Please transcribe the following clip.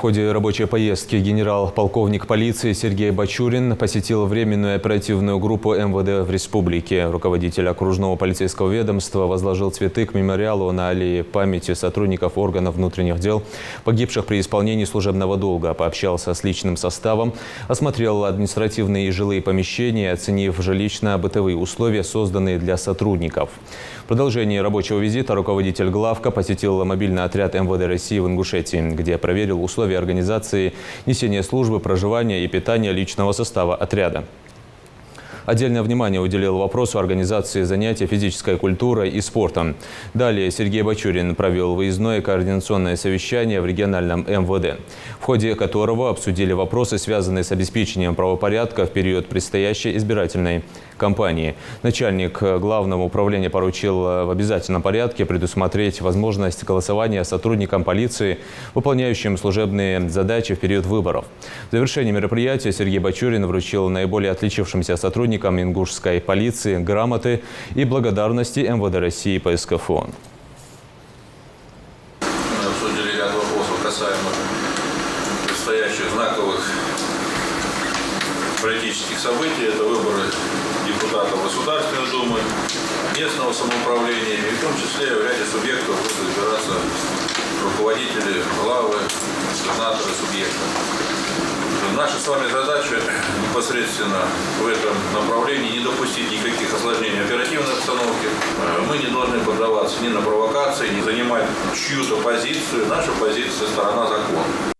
ходе рабочей поездки генерал-полковник полиции Сергей Бачурин посетил временную оперативную группу МВД в республике. Руководитель окружного полицейского ведомства возложил цветы к мемориалу на аллее памяти сотрудников органов внутренних дел, погибших при исполнении служебного долга. Пообщался с личным составом, осмотрел административные и жилые помещения, оценив жилищно-бытовые условия, созданные для сотрудников. В продолжении рабочего визита руководитель главка посетил мобильный отряд МВД России в Ингушетии, где проверил условия организации несения службы, проживания и питания личного состава отряда. Отдельное внимание уделил вопросу организации занятий физической культурой и спортом. Далее Сергей Бачурин провел выездное координационное совещание в региональном МВД, в ходе которого обсудили вопросы, связанные с обеспечением правопорядка в период предстоящей избирательной кампании. Начальник Главного управления поручил в обязательном порядке предусмотреть возможность голосования сотрудникам полиции, выполняющим служебные задачи в период выборов. В завершении мероприятия Сергей Бачурин вручил наиболее отличившимся сотрудникам ингушской полиции грамоты и благодарности МВД России по СКФО. Мы обсудили ряд вопросов, касаемых предстоящих знаковых политических событий. Это выборы депутатов Государственной Думы, местного самоуправления, и в том числе в ряде субъектов будут избираться руководители, главы, губернаторы субъектов. Наша с вами задача непосредственно в этом направлении не допустить никаких осложнений оперативной обстановки. Мы не должны поддаваться ни на провокации, ни занимать чью-то позицию. Наша позиция – сторона закона.